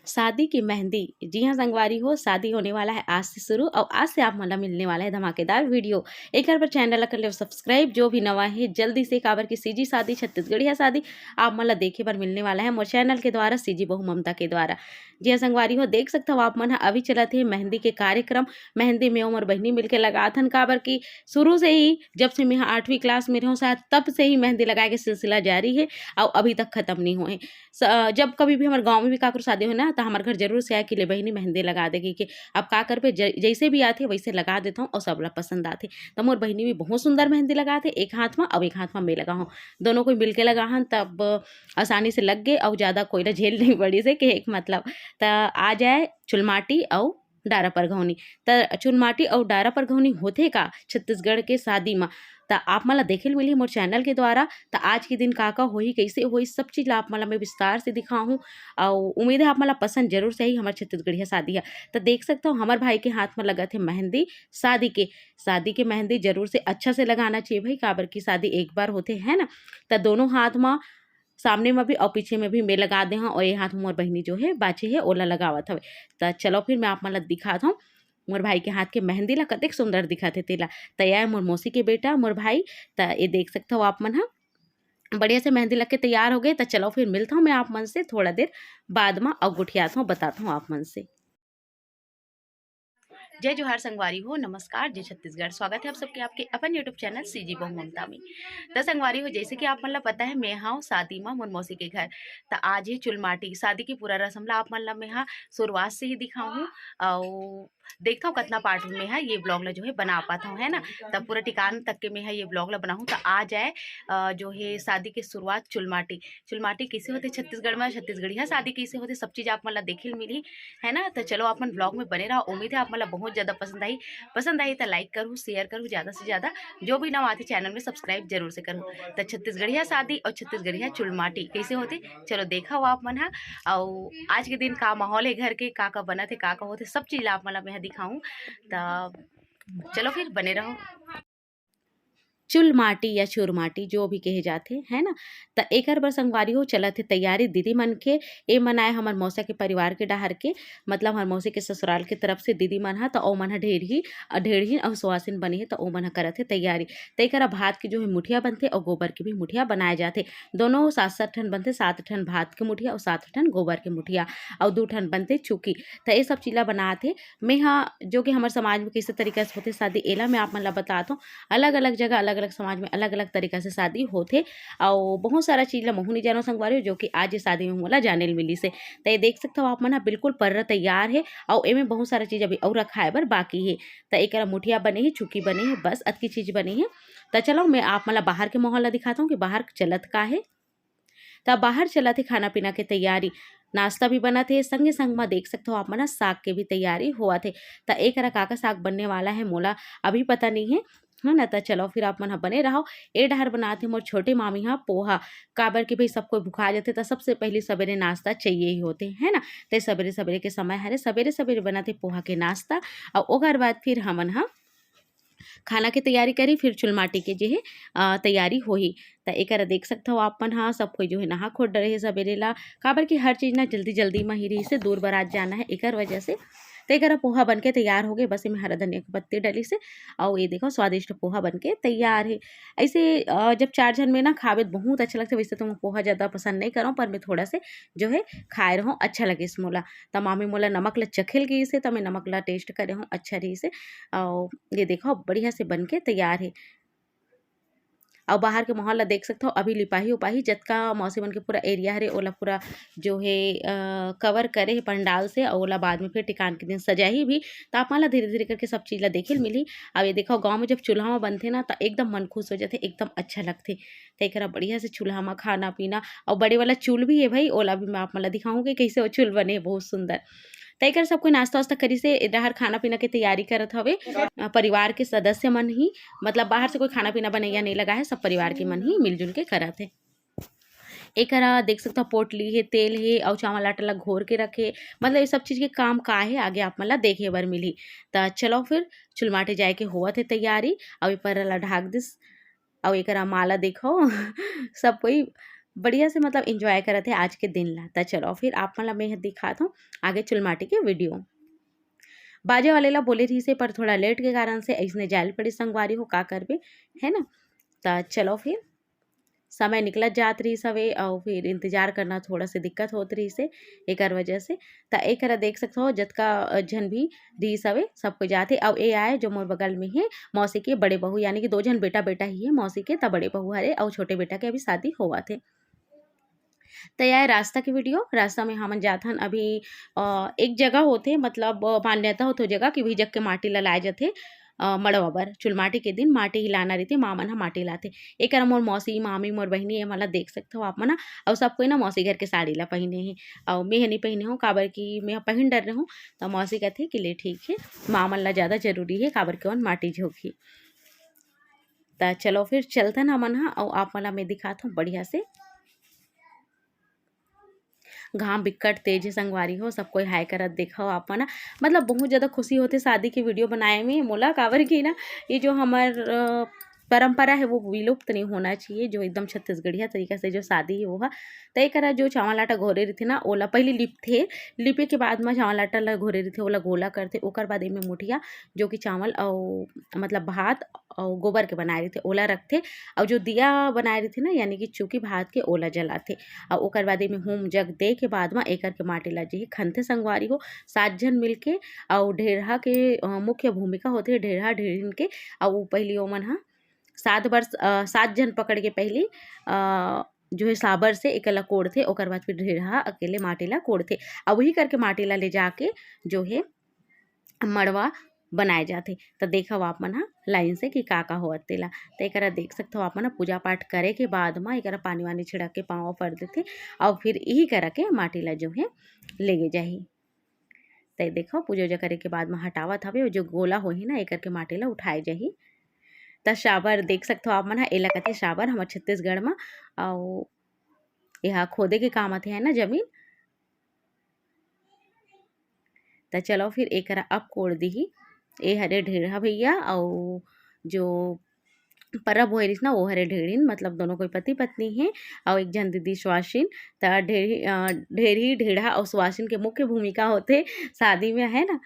शादी की मेहंदी। जी हाँ संगवारी हो, शादी होने वाला है आज से शुरू और आज से आप मतलब मिलने वाला है धमाकेदार वीडियो। एक बार चैनल कर ले सब्सक्राइब, जो भी नवा है जल्दी से काबर की सीजी शादी छत्तीसगढ़िया शादी आप मतलब देखे पर मिलने वाला है मोर चैनल के द्वारा, सीजी बहु ममता के द्वारा। जी हाँ संगवारी हो, देख सकते हो आप मन अभी चला थे मेहंदी के कार्यक्रम। मेहंदी में उमर बहनी मिलकर लगाथन काबर की शुरू से ही, जब से मैं 8वीं क्लास में रहूँ शायद तब से ही मेहंदी लगाए के सिलसिला जारी है और अभी तक खत्म नहीं हुए। जब कभी भी हमारे गाँव में भी काकर शादी हो ना तो हमारे घर जरूर से आए कि ले बहनी मेहंदी लगा देगी कि अब का कर पे जैसे भी आते वैसे लगा देता हूँ और सब लोग पसंद आते। तो मोर बहनी भी बहुत सुंदर मेहंदी लगाते, एक हाथ में अब एक हाथ में मैं लगा हूँ, दोनों को मिलके लगा हन तब आसानी से लग गए और ज़्यादा कोई ना झेल नहीं पड़ी से कि एक मतलब। तो आ जाए चुलमाटी और डारा परघौनी। तो चुलमाटी और डारा परघौनी होते का छत्तीसगढ़ के शादी में तो आप मला देखे मिली मोर चैनल के द्वारा। तो आज के दिन का होई कैसे होई सब चीज़ आप मला मैं विस्तार से दिखाऊँ और उम्मीद है आप मला पसंद जरूर से ही हमारे छत्तीसगढ़िया शादी है। तो देख सकते हो हमारे भाई के हाथ में लगा थे मेहंदी। शादी के मेहंदी जरूर से अच्छा से लगाना चाहिए भाई, काबर की शादी एक बार होते है ना। तो दोनों हाथ में सामने में भी और पीछे में भी मैं लगा दे हाँ, और ये हाथ मोर बहनी जो है बाचे है ओला लगावत हवे। तो चलो फिर मैं आप मतलब दिखाता हूँ मोर भाई के हाथ के मेहंदी ला कतेक सुंदर दिखत तेला। तैयार मोर मौसी के बेटा मोर भाई। तो ये देख सकते हो आप मन हा बढ़िया से मेहंदी लग के तैयार हो गए। तो चलो फिर मिलता हूँ मैं आप मन से थोड़ा देर बाद में और गुठियाता हूँ, बताता हूँ आप मन से। जय जोहार संगवारी हो, नमस्कार, जय छत्तीसगढ़। स्वागत है आप सबके आपके अपन यूट्यूब चैनल सीजी बहु ममता में। तो संगवारी हो, जैसे कि आप मतलब पता है मैं हाँ शादी में मोर मौसी के घर। तो आज ही चुलमाटी शादी की पूरा रस्म ला आप मतलब मैं हाँ शुरुआत से ही दिखाऊँ और देखता हूँ कितना पार्ट में है ये ब्लॉग ला जो है बना पाता हूँ, है ना। तब पूरा ठिकान तक के मैं है ये ब्लॉग ला बनाऊँ। तो आ जाए जो है शादी की शुरुआत चुलमाटी कैसे होते छत्तीसगढ़ में, छत्तीसगढ़िया शादी कैसे होते सब चीज़ आप मतलब देखे मिली, है ना। तो चलो अपन ब्लॉग में बने रहो, उम्मीद है आप मतलब बहुत ज़्यादा पसंद आई तो लाइक करूँ, शेयर करूँ, ज़्यादा से ज़्यादा जो भी नवा आते चैनल में सब्सक्राइब जरूर से करूँ। तो छत्तीसगढ़िया शादी और छत्तीसगढ़िया चुलमाटी कैसे होते चलो देखा हो आप मन हा। और आज के दिन का माहौल है घर के का बना थे का होते सब चीज़ आप मतलब मैं दिखाऊँ। तो चलो फिर बने रहो। चुलमाटी या चुरमाटी जो भी कहे जाते हैं ना। तो एक बार संगवारी हो चलत है तैयारी दीदी मन के ए मनाए हमार मौसा के परिवार के डहर के, मतलब हमार मौसी के ससुराल के तरफ से दीदी मन हा। तो ओ मन हा ढेर ही और सुहासिन बनी है। तो ओ मन हा करत है तैयारी। तो एक भात की जो है मुठिया बनते और गोबर की भी मुठिया बनाए जाते। दोनों 7-7 ठन बनते, 7 ठन भात के मुठिया और 7 ठन गोबर के मुठिया और 2 ठन बनते चुकी। तो ये सब चीज़ बनाते मैं हाँ, जो कि हमारे समाज में किस तरीके से होते शादी एला मैं आप मन ला बताता हूँ। अलग अलग जगह अलग अलग समाज में अलग अलग तरीका से शादी होते और बहुत सारा चीज़ ला महू नहीं जानो संगवारी हो, जो कि आज ये शादी में मोला जाने ल मिली से। तो ये देख सकते हो आप मन बिल्कुल पर्रा तैयार है और एमें बहुत सारा चीज़ अभी और रखाए बर बाकी है। तो एक मुठिया बने है, चुकी बने है, बस अतकी चीज़ बनी है। तो चलो मैं आप मतलब बाहर के माहौल ला दिखाता हूँ कि बाहर चलत का है। तब बाहर चला थे खाना पीना के तैयारी, नाश्ता भी बना थे, संगे संग में देख सकते हो आप मना साग के भी तैयारी हुआ थे। तो एक काका साग बनने वाला है मोला अभी पता नहीं है ना। तो चलो फिर आप मन बने रहो। ए डहर बनाते मोर छोटे मामी हाँ पोहा, काबर के भाई सब कोई भुखा जाते तो सबसे पहले सवेरे नाश्ता चाहिए ही होते है ना। तो सवेरे सवेरे के समय हरे सवेरे सवेरे बनाते पोहा के नाश्ता और ओकर बाद फिर हमन हाँ खाना की तैयारी करी, फिर चुलमाटी के जो है तैयारी होही। तो एक देख सकते हो आपन हाँ सब कोई जो है नहा खोट रहे सवेरे ला, काबर की हर चीज़ ना जल्दी जल्दी में ही रही से दूर बारात जाना है एक वजह से। तो एक पोहा बन के तैयार हो गए, बस इसमें हरा धनिया की पत्ती डली से और ये देखो स्वादिष्ट पोहा बन के तैयार है। ऐसे जब 4 जन में ना खावे तो बहुत अच्छा लगता है। वैसे तो मैं पोहा ज़्यादा पसंद नहीं करूँ, पर मैं थोड़ा से जो है खाए रहूँ अच्छा लगे इस मोला। तो मामी मोला नमक ला चखेल गई से, तो मैं नमक ला टेस्ट करे हूँ अच्छा रही से। और ये देखो बढ़िया से बन के तैयार है। और बाहर के माहौल ला देख सकते हो, अभी लिपाही उपाही जतका मौसी मन के पूरा एरिया हरे ओला पूरा जो है कवर करे है पंडाल से और ओला बाद में फिर टिकान के दिन सजाही भी। तो आप ला धीरे धीरे करके सब चीज़ ला देखे मिली। अब ये देखो गाँव में जब चूल्हा में बनते ना तो एकदम मन खुश हो जाते, एकदम अच्छा लगते। तो एक बढ़िया से चूल्हा में खाना पीना और बड़े वाला चूल भी है भाई, ओला भी मैं आप मला दिखाऊंगी कैसे वो चूल बने बहुत सुंदर। तय सब कोई नाश्ता वास्ता करी से इधर खाना पीना के तैयारी करत हवे। परिवार के सदस्य मन ही, मतलब बाहर से कोई खाना पीना बनैया नहीं लगा है, सब परिवार के मन ही मिलजुल के करत है। एकरा देख सकता हो पोटली हे, तेल हे अउ चावल आटा ला घोर के रखे, मतलब ये सब चीज़ के काम का हे आगे आप मन ला देखे बर मिलही। त चलो फिर चुलमाटी जाए के होवत हे तैयारी, अउ ए पर्रा ला ढाक दिस अउ एकरा माला देखो सब कोई बढ़िया से मतलब एन्जॉय करत हे आज के दिन ला। त चलो फिर आप मन ला मैं दिखात हूँ आगे चुलमाटी के वीडियो। बाजे वाले ला बोले रही से पर थोड़ा लेट के कारण से अइसने जाए ल पड़िस संगवारी हो, का करबे, है ना। त चलो फिर समय निकलत जात रहिस हवे अउ फिर इंतजार करना थोड़ा से दिक्कत होत रहिस हे एकर वजह से। त एकरा देख सकथो जतका झन भी रहिस हवे सब कोई जात हे। अउ ए आए जो मोर बगल में हे मौसी के बड़े बहू, यानी कि 2 झन बेटा-बेटा ही हे मौसी के, त बड़े बहू हरे अउ छोटे बेटा के अभी शादी होवत हे। त यह है रास्ता की वीडियो। रास्ता में हमन जात हन अभी एक जगह होथे, मतलब मान्यता होथे ओ जगह कि उही जग के माटी ल लाए जाथे मड़वा बर। चुलमाटी के दिन माटी हिलाना रहिथे, माँ मन ह माटी लाथे। एकरा मोर मौसी, मामी, मोर बहिनी ए मन ला देख सकथव आप मन ह। अउ सब कोई ना मौसी घर के साड़ी ला पहिने हे अउ मेंहा नी पहिने हव, काबर कि मेंहा पहिन डरे हूँ। त मौसी कथे कि ले ठीक हे, माँ मन ला ज़्यादा ज़रूरी हे काबर के ओमन माटी झोकही। त चलो फिर चलथन हमन ह अउ आप मन ला मैं दिखात हूँ बढ़िया से। घाम बिक्कट तेज हे संगवारी हो, सब कोई हाय करत देखव आप मन ह। मतलब बहुत ज़्यादा खुशी होथे शादी के वीडियो बनाए में मोला, काबर कि ना ये जो हमर परंपरा है वो विलुप्त नहीं होना चाहिए, जो एकदम छत्तीसगढ़िया तरीका से जो शादी है वो ह। त एकरा जो चावल आटा घोरे रहिथे ना ओला पहिले लिपथे, लिपे के बाद म चावल आटा ला घोरे रहिथे ओला गोला करथे। ओकर बाद एमे मुठिया जो कि चावल अउ मतलब भात अउ गोबर के बनाए रहिथे ओला रखथे। अउ जो दिया बनाए रहिथे ना यानी कि चुकी भात के ओला जलाथे। अउ ओकर बाद एमे होम जग दे के बाद म एकर के माटी ला जे खनथे संगवारी हो 7 झन मिलके। अउ ढेरहा के मुख्य भूमिका होथे ढेरहा ढेरिन के। अउ पहिली ओमन ह 7 जन पकड़ के पहली जो है साबर से एकर ला कोड़थे, ओकर बाद फिर ढेरहा अकेले माटी ला कोड़थे। अउ वही करके माटी ला ले जाके जो है मड़वा बनाए जाथे। त देखव आप मन ह लाइन से कि का होवत तेला। त एकरा देख सकथव आप मन ह पूजा पाठ करे के बाद म एकरा पानी वानी छिड़क के पाँव वाव पर देथे। अउ फिर इही करा के माटी ला जो है लेगे जाही। त देखो पूजा उजा करे के बाद म हटावत हवे, जो गोला होही ना एकर के माटी ला उठाए जाही। त शाबर देख सकथव आप मन ह, एला कथे शाबर हमर छत्तीसगढ़ म। अउ एहा खोदे के काम आथे है ना जमीन। त चलो फिर एकरा अब कोड़ दिही। ए हरे ढेरहा भैया अउ जो परब होए रहिस ना वो हरे ढेरिन, मतलब दोनों कोई पति पत्नी हे अउ एक झन दीदी सुवासिन। त ढेरी ढेढ़ा अउ सुवासिन के मुख्य भूमिका होथे शादी में, है ना।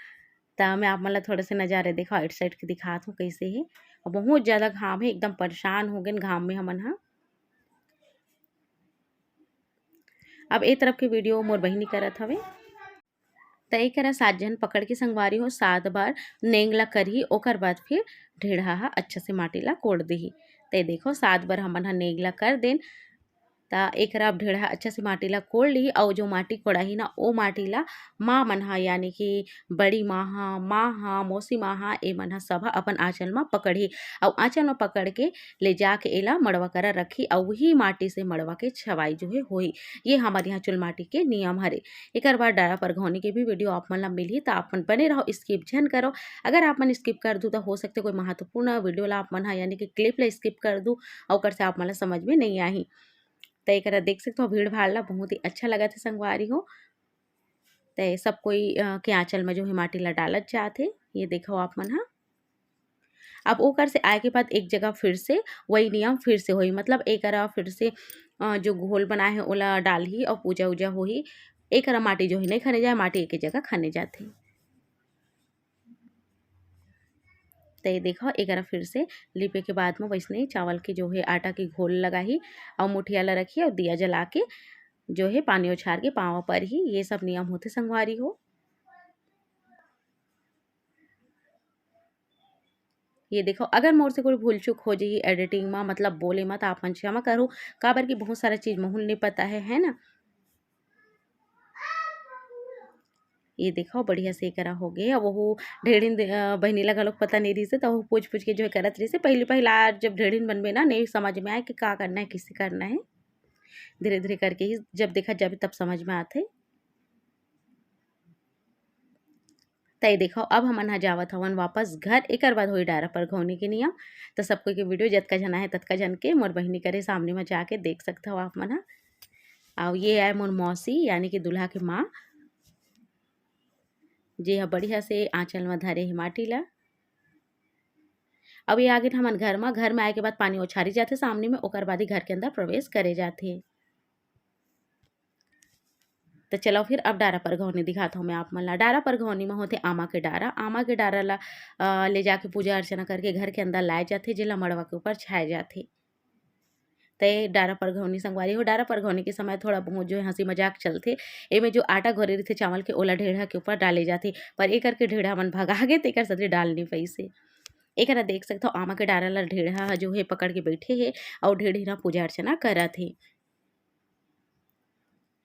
त मैं आप मन ला थोड़ा से नज़ारे दिखाओ आइट साइड के दिखात हूँ कइसे हे। अउ बहुत ज़्यादा घाम हे, एकदम परेशान हो गेन घाम में हमन ह। अब ए तरफ के वीडियो मोर बहिनी करत हवे। त एकरा 7 झन पकड़ के संगवारी हो 7 बार नेंग ला करही, ओकर बाद फिर ढेढ़हा ह अच्छा से माटी ला कोड़ देही। त देखो 7 बार हमन ह नेंग ला कर देन। त एकरा अब ढेढ़हा अच्छा से माटी ला कोड़ लिही। अउ जो माटी कोड़ाही ना ओ माटी ला माँ मन ह यानी कि बड़ी माँ ह, मौसी माँ ह, ए मन ह सब ह अपन आँचल म पकड़ही। अउ आँचल म पकड़ के ले जाके एला मड़वा करा रखी। अउ वही माटी से मड़वा के छवाई जो है होही। ये हमर यहाँ चुलमाटी के नियम हरे। एकर बाद डारा परघौनी के भी वीडियो आप मन ला मिलही, त आप मन बने रहो, स्किप झन करो। अगर आप मन स्किप कर दू त हो सकथे कोई महत्वपूर्ण वीडियो ला आप मन ह यानी कि क्लिप ला स्किप कर दू अउ ओकर से आप मन ला समझ में नहीं आही। त एकरा देख सकथव भीड़-भाड़ ला बहुत ही अच्छा लगत हे संगवारी हो। त सब कोई के आँचल में जो है माटी ला डालत जात हे, ये देखो आप मन ह। अब ओकर से आए के बाद एक जगह फिर से वही नियम फिर से होही, मतलब एकरा फिर से जो घोल बनाए हे ओला डालही अउ पूजा-उजा होही। एकरा माटी जो है नहीं खने जाए, माटी एके जगह खने जाथे। त ये देखो एकरा फिर से लिपे के बाद में वैसने ही चावल के जो है आटा के घोल लगाही अउ मुठिया ला रखी अउ दिया जला के जो है पानी उछार के पाँव पर ही, ये सब नियम होथे संगवारी हो। ये देखो अगर मोर से कोई भूल चूक हो जाही एडिटिंग में, मतलब बोले म, त आप मन क्षमा करो, काबर की बहुत सारा चीज़ मोहुल नहीं पता है ना। ये देखो बढ़िया से करा हो गए। अब वो ढेड़िन बहिनी ला घलोक पता नहीं रहिस, तो वो पूछ के जो है करत रहिस। पहला जब ढेड़िन बनबे ना नहीं समझ में आए कि का करना है, किसे करना है। धीरे धीरे करके ही जब देखा जब तब समझ में आथे। तय देखो अब हमन ह जावत हवन वापस घर। एकर बाद होई डारा परघौनी के नियम। तो सब कोई के वीडियो जतका झन आहे ततका झन के मोर बहिनी करे सामने में जाके देख सकथव आप मन ह। और ये है मोर मौसी यानी कि दूल्हा के माँ, जे ह बढ़िया से आंचल में धरे हे माटी ला। अब ये आगे हमन घर में आए के बाद पानी ओछारी जाथे सामने में, ओकर बाद ही घर के अंदर प्रवेश करे जाथे। तो चलो फिर अब डारा परघौनी दिखाता हूँ मैं आप मन ला। डारा परघौनी में होते आमा के डारा। आमा के डारा ला ले जाके पूजा अर्चना करके घर के अंदर लाए जाथे, जेला मड़वा के ऊपर छाए जाथे। तो डारा परघौनी संगवारी हो। डारा परघौनी के समय थोड़ा बहुत जो है हंसी मजाक चलथे। एमे जो आटा घोरे रहिथे चावल के, ओला ढेढ़ा के ऊपर डाले जाथे, पर एकर के ढेढ़ा मन भगा गे तेकर सती डाल नहीं पइसे। एकरा देख सकथो आमा के डारा ला ढेढ़ा जो है पकड़ के बैठे हे और ढेढ़ी ला पूजा अर्चना करत हे।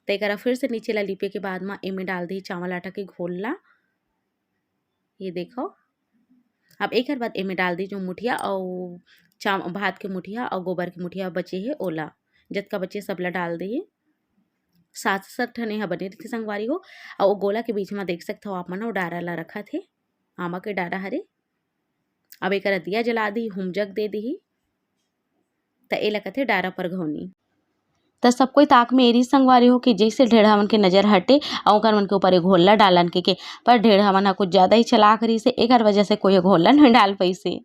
तो एकरा फिर से नीचे ला लिपे के बाद में एमे डाल दी चावल आटा के घोल ला। ये देखो अब एकर बाद एमे डाल दी जो मुठिया और भात के मुठिया और गोबर के मुठिया बचे हे ओला, जतका बचे सबला डाल दी। 7-7 ठन यहाँ बने रही संगवारी हो। और गोला के बीच में देख सकते हो आप मन डारा ला रखा थे, आमा के डारा हरे। अब एक दिया जला दी, हुमजग दे दी, तो ए लगथे डारा परघौनी। तो सब कोई ताक में एरी संगवारी हो कि जैसे ढेढ़ा मन के नजर हटे और ओकर मन के ऊपर एक घोला डालन के पर ढेढ़ा मन कुछ ज्यादा ही चलाक रही से, एकर वजह से कोई घोला नहीं डाल पैसे।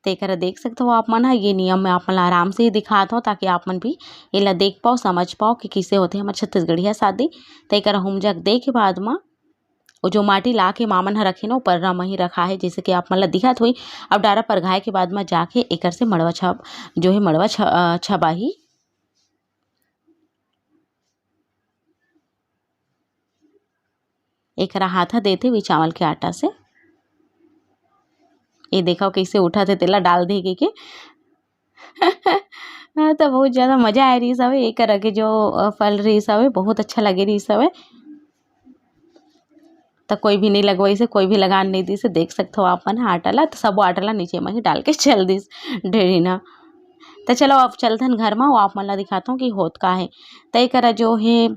तेकर देख सकते हो आप मन। ये नियम मैं आप मन आराम से ही दिखाता हूँ ताकि आप मन भी एला देख पाओ, समझ पाओ कि किसे होते हमारे छत्तीसगढ़िया शादी। तेकर हुमजग दे के बाद में वो जो माटी ला के मामन ह रखे ना वो पर्रा में ही रखा है, जैसे कि आप मन ला दिखत हुई। अब डारा परघाए के बाद में जाके एकर से मड़वा छब जो है मड़वा छबाही। एकरा हाथा देते हुए चावल के आटा से। ये देखो कैसे उठा थे तेला डाल दे के तो बहुत ज़्यादा मजा आ रही सब। एक के जो फल रही सब बहुत अच्छा लगे रही सब। तो कोई भी नहीं लगवाई से, कोई भी लगान नहीं दी से। देख सकते हो आप मन आटा ला, तो सब आटा ला नीचे में ही डाल के चल दी ढेरी ना। तो चलो अब चलथन घर में, वो आप मन ला दिखाता हूँ कि होत का है। तय करा जो है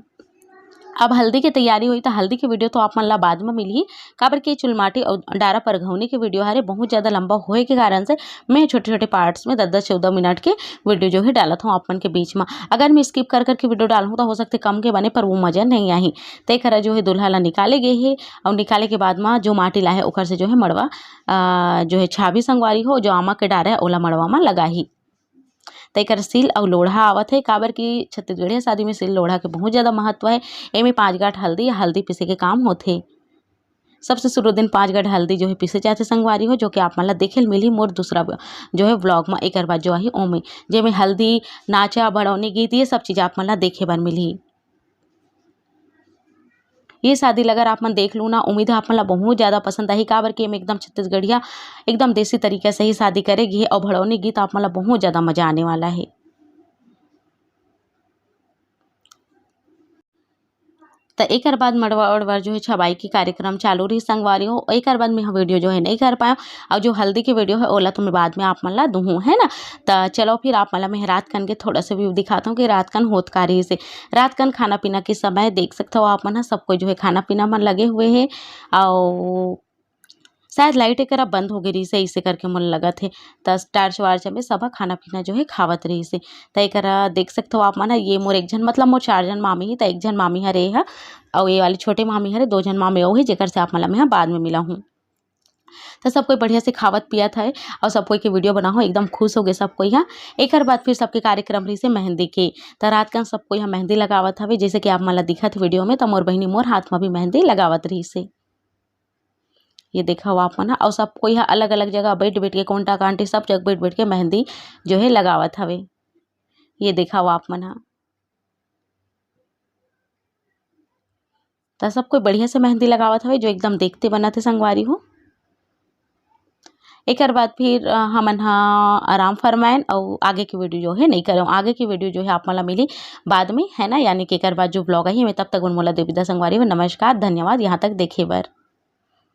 अब हल्दी की तैयारी हुई, तो हल्दी की वीडियो तो आप मन ला बाद में मिली। काबर के चुलमाटी और डारा परघौनी के वीडियो हरे बहुत ज़्यादा लंबा होए के कारण से मैं छोटे छोटे पार्ट्स में 10-14 मिनट के वीडियो जो है डालत हूँ आप मन के बीच में। अगर मैं स्किप कर करके वीडियो डालूँ तो हो सकते कम के बने, पर वो मज़ा नहीं आई। तय करा जो है दूल्हा ला निकाले गए है और निकाले के बाद में जो माटी ला है ओकर से जो है मड़वा जो है छाबी संगवारी हो, जो आमा के डारा है ओला मड़वा में लगाही। तेकर सिल और लोढ़ा आवत है। काबर की छत्तीसगढ़िया शादी में सिल लोढ़ा के बहुत ज़्यादा महत्व है। एमे 5 गांठ हल्दी या हल्दी पीसे के काम होथे। सबसे शुरू दिन 5 गांठ हल्दी जो है पीसे जाते संगवारी हो, जो कि आप मन ला देखे मिली मोर दूसरा जो है ब्लॉग में। एक बाद जो है ओमे जेमे हल्दी, नाचा, बड़ौनी गीत ये सब चीज़ आप मन ला देखे बर मिली। ये शादी अगर आप मन देख लूँ ना, उम्मीद है आप मन ला बहुत ज़्यादा पसंद आई। काबर के एकदम छत्तीसगढ़िया एकदम देसी तरीके से ही शादी करेगी और भड़ौनी गीत आप मन ला बहुत ज़्यादा मजा आने वाला है। तो एक बाद मड़वा उड़वा जो है छबाई की कार्यक्रम चालू रही संगवारी हो। एक बाद में वीडियो जो है नहीं कर पाया, और जो हल्दी की वीडियो है ओला तो मैं बाद में आप मन ला दूँ, है ना। तो चलो फिर आप मन ला मैं रात कन के थोड़ा सा व्यू दिखाता हूँ कि रात कन होत का रही से। रात कन खाना पीना के समय देख सकते हो आप मन सब कोई जो है खाना पीना मन लगे हुए है। और शायद लाइट एक बंद हो गई रही से, इसे करके मन लगा थे। तो टार्च वार्च में सब खाना पीना जो है खावत रही से। तो एक देख सकते हो आप मन ये मोर एक जन मतलब मोर 4 जन मामी ही। तो एक जन मामी हरे है और ये वाली छोटे मामी हरे, 2 जन मामी वो है जेकर से आप मन ला मैं बाद में मिला हूँ। तो सब कोई बढ़िया से खावत पियत है और सब कोई के वीडियो बना हो, एकदम खुश हो गए सब कोई यहाँ। एक बाद फिर सबके कार्यक्रम रही से मेहंदी के। तो रात का सब कोई यहाँ मेहंदी लगावत हवे, जैसे कि आप मन ला दिखत वीडियो में। तो मोर बहिनी मोर हाथ में भी मेहंदी लगावत रही से। ये देखा हुआ आप मन। और सब कोई यहाँ अलग अलग जगह बैठ बैठ के कोंटा कांटी सब जगह बैठ बैठ के मेहंदी जो है लगावत हवे। ये देखा हुआ आप मन। तो सब कोई बढ़िया से मेहंदी लगावत हवे, जो एकदम देखते बनत है संगवारी हो। एक बाद फिर हमन आराम फरमाएन और आगे की वीडियो जो है नहीं करो। आगे की वीडियो जो है आप मला मिली बाद में, है ना। यानी कि एक बाद जो ब्लॉग है मैं तब तक उन मोला देविदा संगवारी हो। नमस्कार, धन्यवाद यहाँ तक देखे बर।